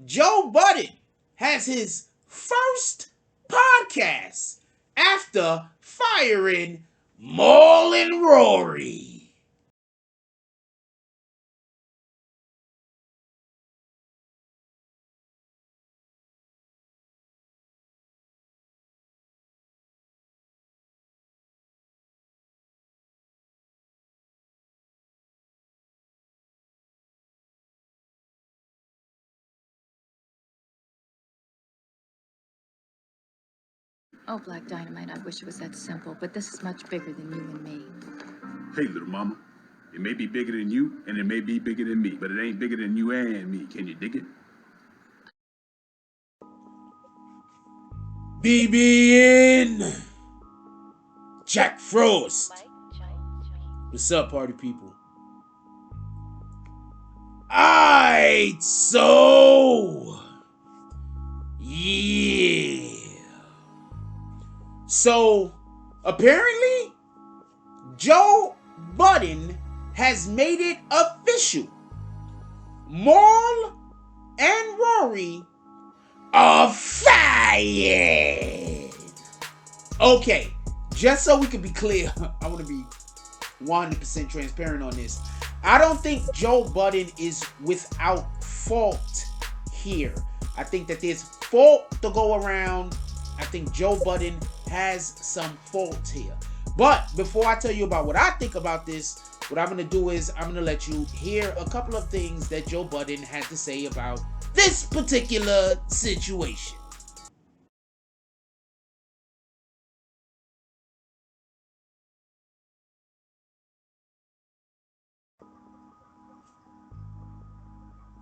Joe Budden has his first podcast after firing Mal and Rory. Oh, Black Dynamite, I wish it was that simple, but this is much bigger than you and me. Hey, little mama. It may be bigger than you, and it may be bigger than me, but it ain't bigger than you and me. Can you dig it? BBN. Jack Frost. What's up, party people? Alright, so yeah. So apparently, Joe Budden has made it official. Mal and Rory are fired. Okay, just so we can be clear, I want to be 100% transparent on this. I don't think Joe Budden is without fault here. I think that there's fault to go around. I think Joe Budden has some fault here. But before I tell you about what I think about this, what I'm going to do is I'm going to let you hear a couple of things that Joe Budden had to say about this particular situation.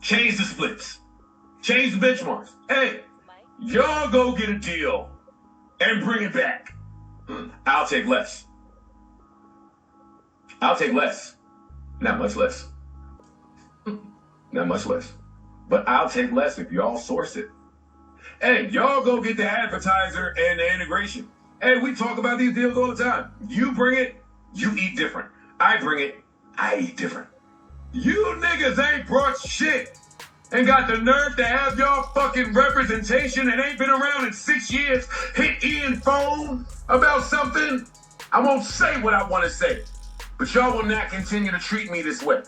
Change the splits. Change the benchmarks. Hey, y'all go get a deal and bring it back. I'll take less. I'll take less. Not much less. Not much less. But I'll take less if y'all source it. Hey, y'all go get the advertiser and the integration. Hey, we talk about these deals all the time. You bring it, you eat different. I bring it, I eat different. You niggas ain't brought shit. Ain't got the nerve to have y'all fucking representation and ain't been around in 6 years. Hit Ian phone about something. I won't say what I want to say, but y'all will not continue to treat me this way.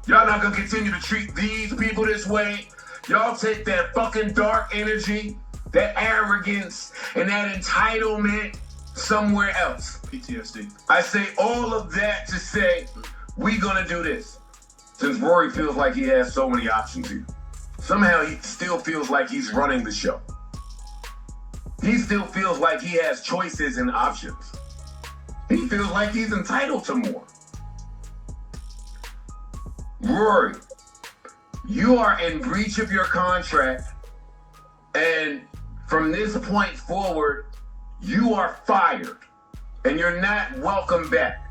Y'all not gonna continue to treat these people this way. Y'all take that fucking dark energy, that arrogance, and that entitlement somewhere else. PTSD. I say all of that to say, we gonna do this. Since Rory feels like he has so many options here. Somehow he still feels like he's running the show. He still feels like he has choices and options. He feels like he's entitled to more. Rory, you are in breach of your contract, and from this point forward, you are fired, and you're not welcome back.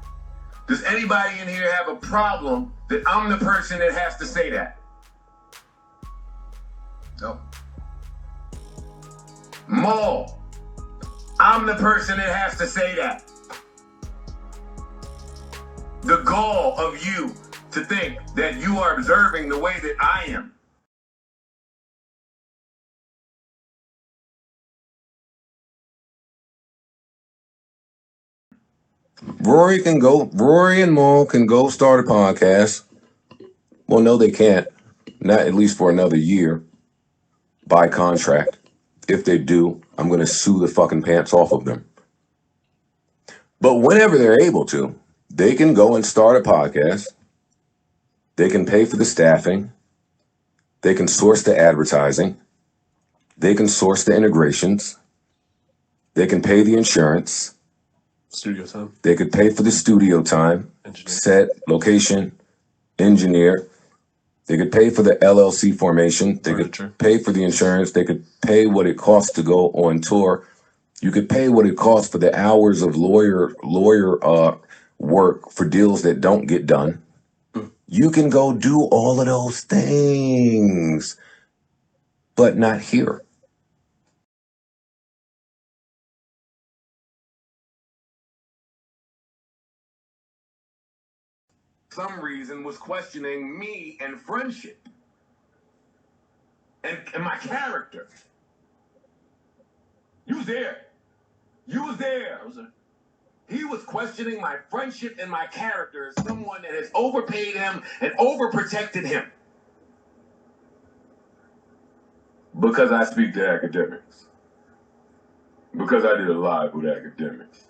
Does anybody in here have a problem that I'm the person that has to say that? No. Mal, I'm the person that has to say that. The gall of you to think that you are observing the way that I am. Rory and Mal can go start a podcast. Well, no, they can't. Not at least for another year. By contract. If they do, I'm going to sue the fucking pants off of them. But whenever they're able to, they can go and start a podcast. They can pay for the staffing. They can source the advertising. They can source the integrations. They can pay the insurance. Studio time. They could pay for the studio time, set, location, engineer. They could pay for the LLC formation. They Furniture. could pay for the insurance. They could pay what it costs to go on tour. You could pay what it costs for the hours of lawyer work for deals that don't get done. You can go do all of those things, but not here. Some reason was questioning me and friendship. and my character. You was there. You was there. I was there. He was questioning my friendship and my character as someone that has overpaid him and overprotected him. Because I speak to academics. Because I did a live with academics.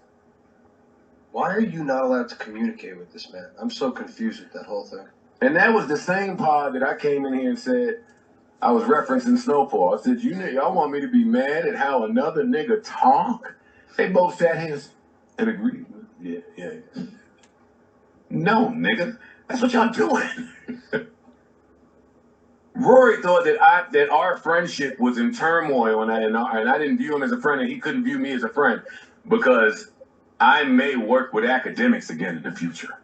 Why are you not allowed to communicate with this man? I'm so confused with that whole thing. And that was the same pod that I came in here and said, I was referencing Snowfall. I said, y'all want me to be mad at how another nigga talk? They both sat here and agreed. Yeah. No, nigga. That's what y'all doing. Rory thought that our friendship was in turmoil, and I didn't view him as a friend, and he couldn't view me as a friend because I may work with academics again in the future.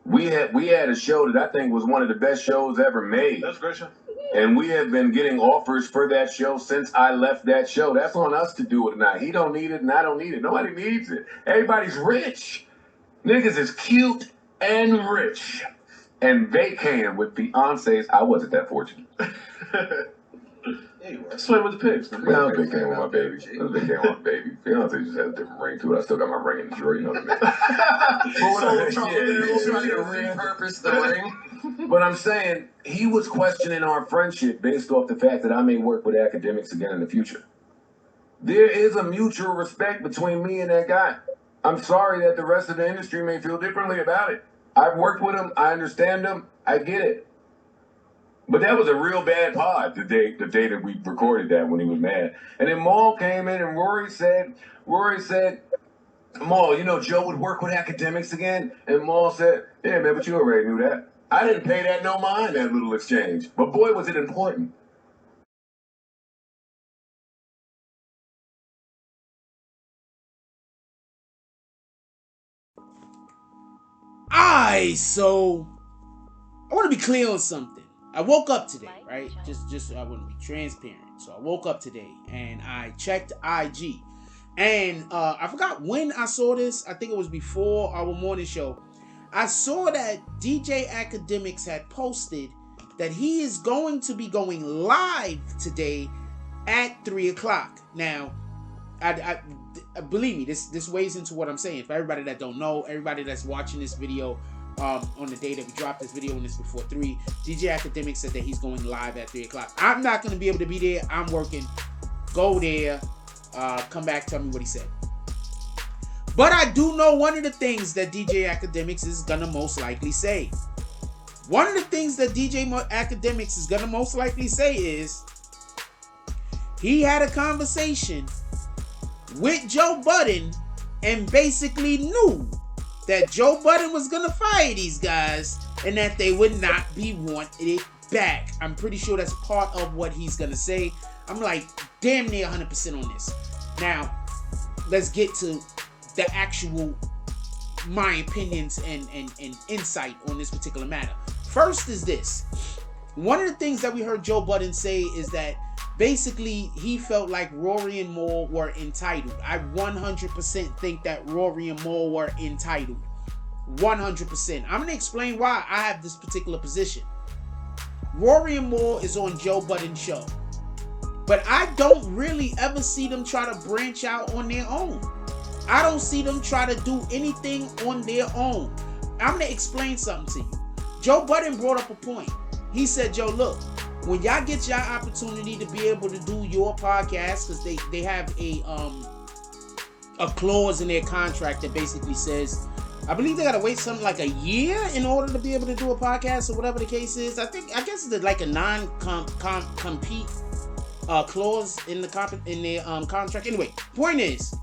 We had a show that I think was one of the best shows ever made. That's a great show. And we have been getting offers for that show since I left that show. That's on us to do it or not. He don't need it and I don't need it. Nobody needs it. Everybody's rich. Niggas is cute and rich. And they can with fiancés. I wasn't that fortunate. Yeah, you were. Sway with the pigs. Man. No, they came with my baby. They came with my baby. Fiancé just has a different ring to it. I still got my ring in the drawer. You know what I mean? Repurpose the ring. But I'm saying he was questioning our friendship based off the fact that I may work with academics again in the future. There is a mutual respect between me and that guy. I'm sorry that the rest of the industry may feel differently about it. I've worked with him. I understand him. I get it. But that was a real bad pod the day that we recorded that when he was mad. And then Mal came in and Rory said, Mal, you know Joe would work with academics again? And Mal said, yeah, man, but you already knew that. I didn't pay that no mind, that little exchange. But boy, was it important. So I want to be clear on something. I woke up today, right? Just I want to be transparent. So I woke up today and I checked IG, and I forgot when I saw this. I think it was before our morning show. I saw that DJ Academics had posted that he is going to be going live today at 3:00. Now, I believe me, this weighs into what I'm saying. For everybody that don't know, everybody that's watching this video on the day that we dropped this video, and it's before 3, DJ Academics said that he's going live at 3:00. I'm not going to be able to be there. I'm working. Go there. Come back. Tell me what he said. But I do know one of the things that DJ Academics is going to most likely say. One of the things that DJ Academics is going to most likely say is he had a conversation with Joe Budden and basically knew that Joe Budden was going to fire these guys and that they would not be wanted it back. I'm pretty sure that's part of what he's going to say. I'm like damn near 100% on this. Now, let's get to the actual, my opinions and insight on this particular matter. First is this. One of the things that we heard Joe Budden say is that basically he felt like Rory and Mal were entitled. I 100% think that Rory and Mal were entitled. 100%. I'm going to explain why I have this particular position. Rory and Mal is on Joe Budden's show. But I don't really ever see them try to branch out on their own. I don't see them try to do anything on their own. I'm going to explain something to you. Joe Budden brought up a point. He said, Joe, look, when y'all get your opportunity to be able to do your podcast, because they have a clause in their contract that basically says, I believe they gotta wait something like a year in order to be able to do a podcast or whatever the case is. I guess it's like a non-compete clause in the contract. Anyway, point is,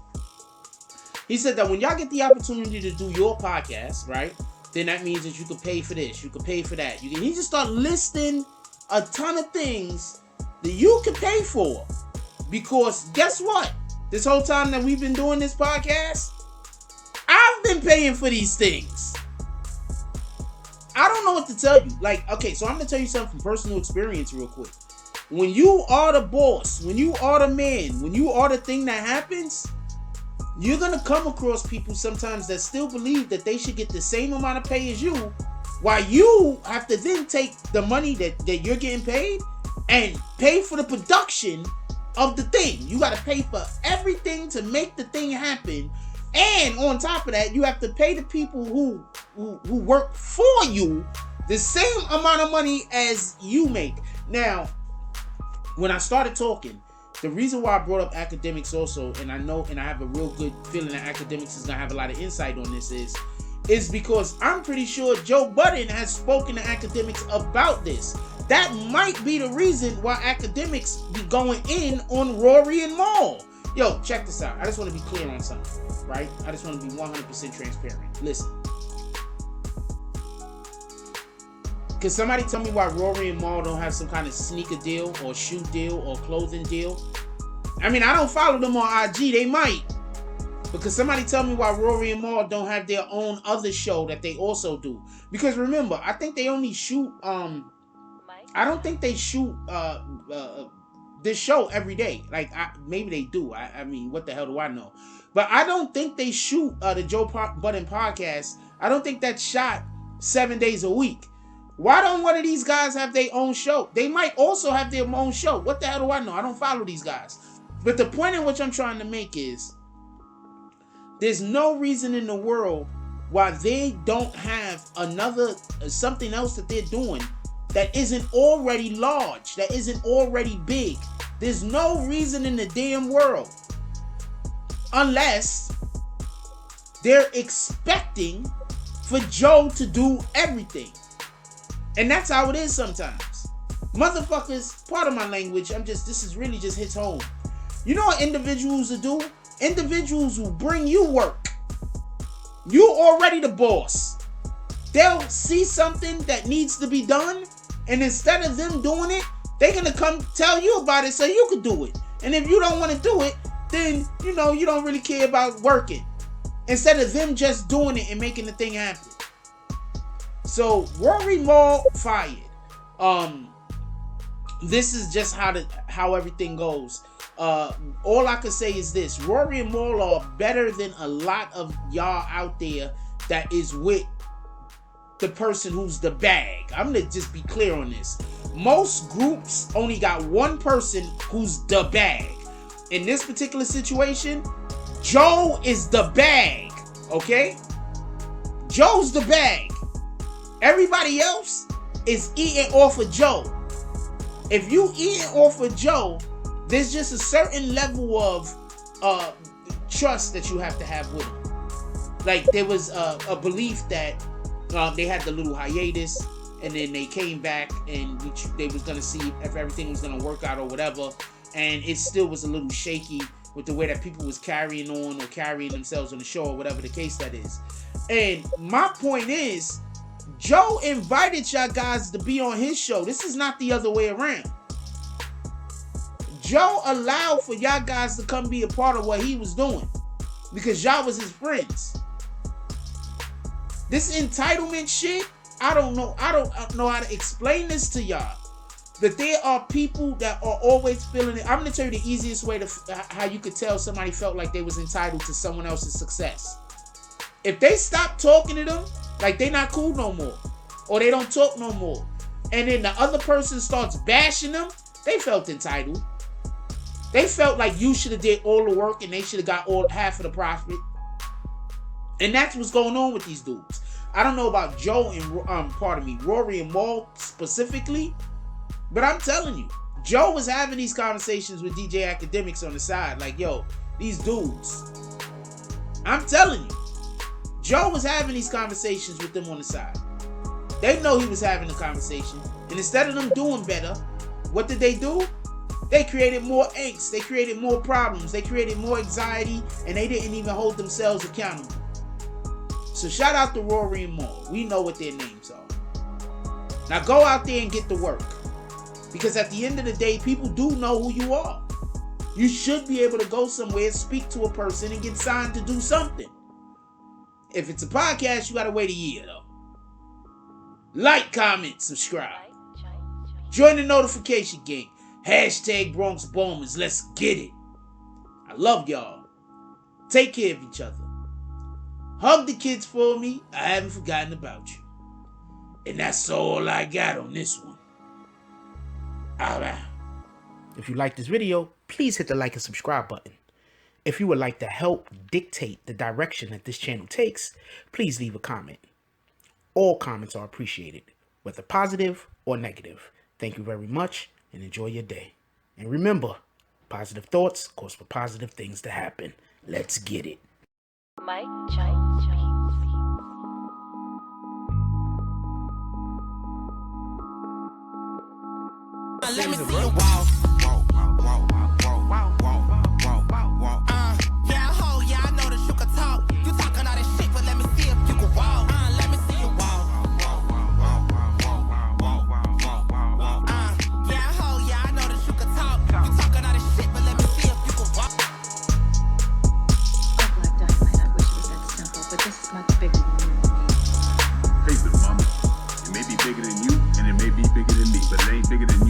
he said that when y'all get the opportunity to do your podcast, right, then that means that you could pay for this, you could pay for that. He just start listing a ton of things that you can pay for. Because guess what? This whole time that we've been doing this podcast, I've been paying for these things. I don't know what to tell you. Like, okay, so I'm going to tell you something from personal experience real quick. When you are the boss, when you are the man, when you are the thing that happens, you're going to come across people sometimes that still believe that they should get the same amount of pay as you While you have to then take the money that you're getting paid and pay for the production of the thing. You got to pay for everything to make the thing happen. And on top of that, you have to pay the people who work for you the same amount of money as you make. Now, when I started talking, the reason why I brought up academics also, and I know, and I have a real good feeling that academics is going to have a lot of insight on this, is because I'm pretty sure Joe Budden has spoken to academics about this. That might be the reason why academics be going in on Rory and Mal. Yo, check this out. I just want to be clear on something, right? I just want to be 100% transparent. Listen. Can somebody tell me why Rory and Mal don't have some kind of sneaker deal or shoe deal or clothing deal? I mean, I don't follow them on IG. They might. But can somebody tell me why Rory and Mal don't have their own other show that they also do? Because remember, I think they only shoot, I don't think they shoot this show every day. Like, maybe they do. I mean, what the hell do I know? But I don't think they shoot the Joe Budden Podcast. I don't think that's shot 7 days a week. Why don't one of these guys have their own show? They might also have their own show. What the hell do I know? I don't follow these guys. But the point in which I'm trying to make is, there's no reason in the world why they don't have something else that they're doing that isn't already large, that isn't already big. There's no reason in the damn world, unless they're expecting for Joe to do everything. And that's how it is sometimes. Motherfuckers, part of my language, this really just hits home. You know what individuals will do? Individuals will bring you work. You already the boss. They'll see something that needs to be done, and instead of them doing it, they're gonna come tell you about it so you can do it. And if you don't want to do it, then you don't really care about working. Instead of them just doing it and making the thing happen. So Rory Mal fired. This is just how everything goes. All I can say is this: Rory and Mal are better than a lot of y'all out there that is with the person who's the bag. I'm gonna just be clear on this. Most groups only got one person who's the bag. In this particular situation, Joe is the bag. Okay? Joe's the bag. Everybody else is eating off of Joe. If you eating off of Joe, there's just a certain level of trust that you have to have with him. Like, there was a belief that they had the little hiatus, and then they came back, and they was going to see if everything was going to work out or whatever, and it still was a little shaky with the way that people was carrying on or carrying themselves on the show or whatever the case that is. And my point is, Joe invited y'all guys to be on his show. This is not the other way around. Joe allowed for y'all guys to come be a part of what he was doing because y'all was his friends. This entitlement shit, I don't know how to explain this to y'all. That there are people that are always feeling it. I'm going to tell you the easiest way how you could tell somebody felt like they was entitled to someone else's success. If they stop talking to them, like they not cool no more, or they don't talk no more, and then the other person starts bashing them, they felt entitled. They felt like you should have did all the work and they should have got half of the profit. And that's what's going on with these dudes. I don't know about Joe and Rory and Mal specifically, but I'm telling you, Joe was having these conversations with DJ Academics on the side, like, yo, these dudes. I'm telling you, Joe was having these conversations with them on the side. They know he was having the conversation, and instead of them doing better, what did they do? They created more angst, they created more problems, they created more anxiety, and they didn't even hold themselves accountable. So shout out to Rory and Mal. We know what their names are. Now go out there and get to work. Because at the end of the day, people do know who you are. You should be able to go somewhere, speak to a person, and get signed to do something. If it's a podcast, you gotta wait a year though. Like, comment, subscribe. Join the notification gang. Hashtag Bronx Bombers. Let's get it. I love y'all. Take care of each other. Hug the kids for me. I haven't forgotten about you. And that's all I got on this one. All right. If you like this video, please hit the like and subscribe button. If you would like to help dictate the direction that this channel takes, please leave a comment. All comments are appreciated, whether positive or negative. Thank you very much and enjoy your day. And remember, positive thoughts cause for positive things to happen. Let's get it. Mike Jones. Let me see you walk. Yeah, ho, yeah, I know that you can talk. You talking all that shit, but let me see if you can walk. Let me see you walk. Yeah, ho, yeah, I know that you can talk. You talking all that shit, but let me see if you can walk. Oh, Black Dynamite, I wish it was that simple, but this is much bigger than you and me. Hey, little mama. It may be bigger than you, and it may be bigger than me, but it ain't bigger than you